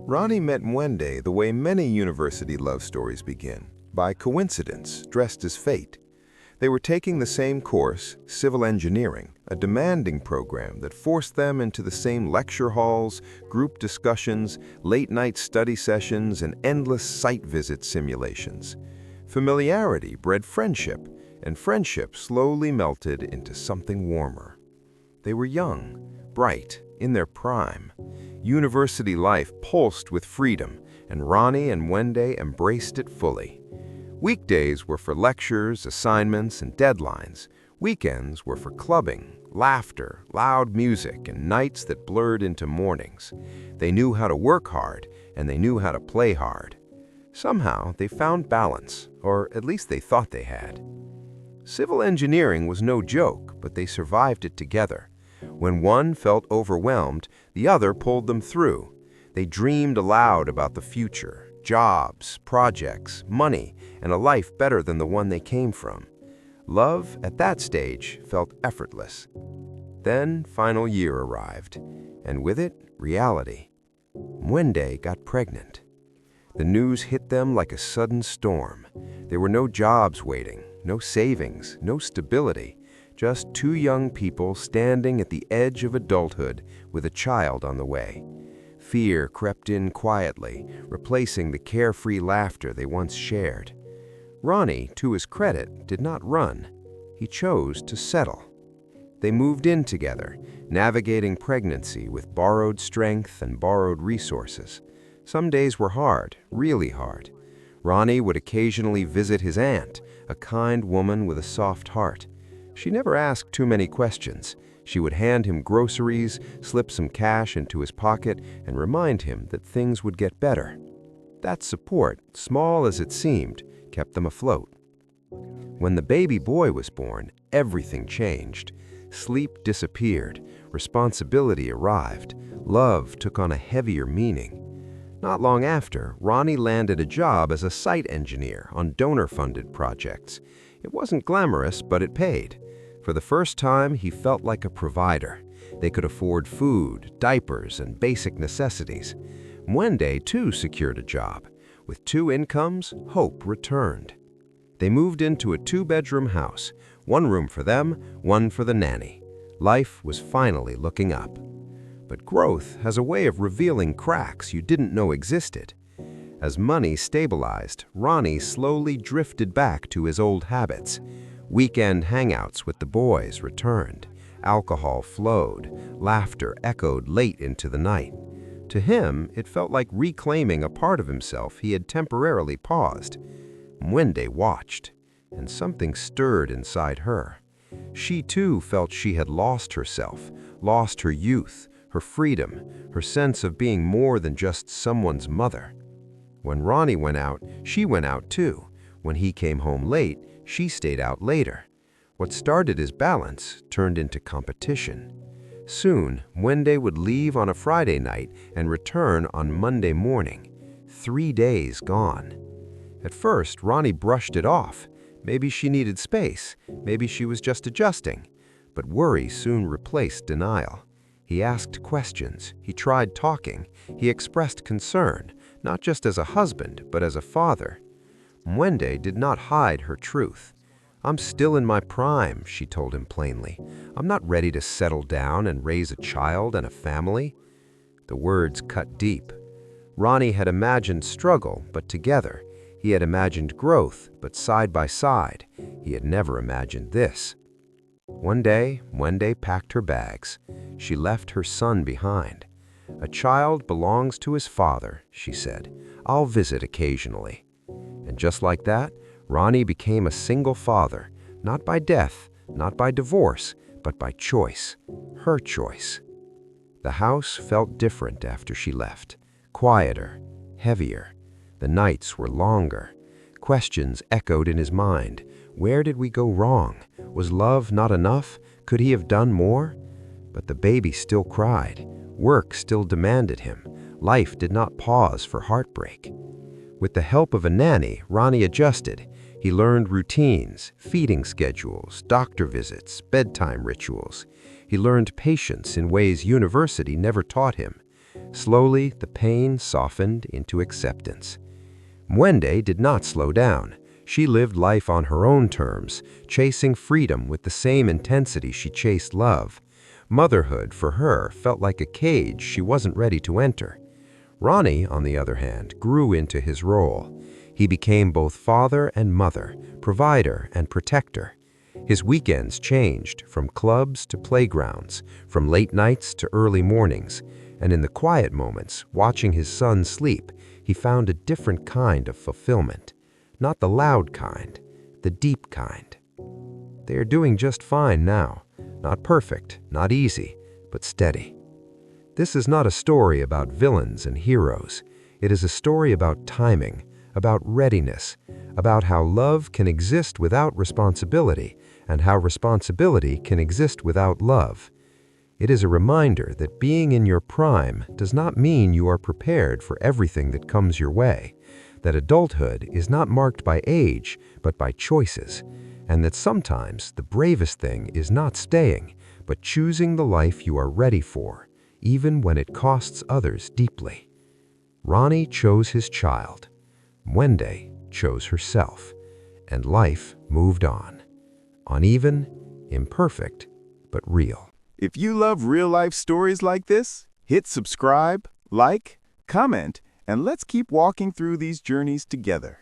Ronny met Mwende the way many university love stories begin, by coincidence, dressed as fate. They were taking the same course, civil engineering, a demanding program that forced them into the same lecture halls, group discussions, late-night study sessions, and endless site visit simulations. Familiarity bred friendship, and friendship slowly melted into something warmer. They were young, bright, in their prime. University life pulsed with freedom, and Ronny and Mwende embraced it fully. Weekdays were for lectures, assignments, and deadlines. Weekends were for clubbing, laughter, loud music, and nights that blurred into mornings. They knew how to work hard, and they knew how to play hard. Somehow, they found balance, or at least they thought they had. Civil engineering was no joke, but they survived it together. When one felt overwhelmed, the other pulled them through. They dreamed aloud about the future, jobs, projects, money, and a life better than the one they came from. Love, at that stage, felt effortless. Then, final year arrived, and with it, reality. Mwende got pregnant. The news hit them like a sudden storm. There were no jobs waiting, no savings, no stability. Just two young people standing at the edge of adulthood with a child on the way. Fear crept in quietly, replacing the carefree laughter they once shared. Ronny, to his credit, did not run. He chose to settle. They moved in together, navigating pregnancy with borrowed strength and borrowed resources. Some days were hard, really hard. Ronny would occasionally visit his aunt, a kind woman with a soft heart. She never asked too many questions. She would hand him groceries, slip some cash into his pocket, and remind him that things would get better. That support, small as it seemed, kept them afloat. When the baby boy was born, everything changed. Sleep disappeared, responsibility arrived, love took on a heavier meaning. Not long after, Ronny landed a job as a site engineer on donor-funded projects. It wasn't glamorous, but it paid. For the first time, he felt like a provider. They could afford food, diapers, and basic necessities. Mwende, too, secured a job. With two incomes, hope returned. They moved into a two-bedroom house, one room for them, one for the nanny. Life was finally looking up. But growth has a way of revealing cracks you didn't know existed. As money stabilized, Ronny slowly drifted back to his old habits. Weekend hangouts with the boys returned. Alcohol flowed. Laughter echoed late into the night. To him, it felt like reclaiming a part of himself he had temporarily paused. Mwende watched, and something stirred inside her. She too felt she had lost herself, lost her youth, her freedom, her sense of being more than just someone's mother. When Ronny went out, she went out too. When he came home late, she stayed out later. What started as balance turned into competition. Soon, Mwende would leave on a Friday night and return on Monday morning. 3 days gone. At first, Ronny brushed it off. Maybe she needed space. Maybe she was just adjusting. But worry soon replaced denial. He asked questions. He tried talking. He expressed concern, not just as a husband, but as a father. Mwende did not hide her truth. "I'm still in my prime," she told him plainly. "I'm not ready to settle down and raise a child and a family." The words cut deep. Ronny had imagined struggle, but together. He had imagined growth, but side by side. He had never imagined this. One day, Mwende packed her bags. She left her son behind. "A child belongs to his father," she said. "I'll visit occasionally." And just like that, Ronny became a single father, not by death, not by divorce, but by choice, her choice. The house felt different after she left, quieter, heavier. The nights were longer. Questions echoed in his mind. Where did we go wrong? Was love not enough? Could he have done more? But the baby still cried. Work still demanded him. Life did not pause for heartbreak. With the help of a nanny, Ronny adjusted. He learned routines, feeding schedules, doctor visits, bedtime rituals. He learned patience in ways university never taught him. Slowly, the pain softened into acceptance. Mwende did not slow down. She lived life on her own terms, chasing freedom with the same intensity she chased love. Motherhood, for her, felt like a cage she wasn't ready to enter. Ronny, on the other hand, grew into his role. He became both father and mother, provider and protector. His weekends changed from clubs to playgrounds, from late nights to early mornings, and in the quiet moments, watching his son sleep, he found a different kind of fulfillment. Not the loud kind, the deep kind. They are doing just fine now. Not perfect, not easy, but steady. This is not a story about villains and heroes. It is a story about timing, about readiness, about how love can exist without responsibility, and how responsibility can exist without love. It is a reminder that being in your prime does not mean you are prepared for everything that comes your way, that adulthood is not marked by age, but by choices, and that sometimes the bravest thing is not staying, but choosing the life you are ready for, even when it costs others deeply. Ronny chose his child. Mwende chose herself. And life moved on. Uneven, imperfect, but real. If you love real-life stories like this, hit subscribe, like, comment, and let's keep walking through these journeys together.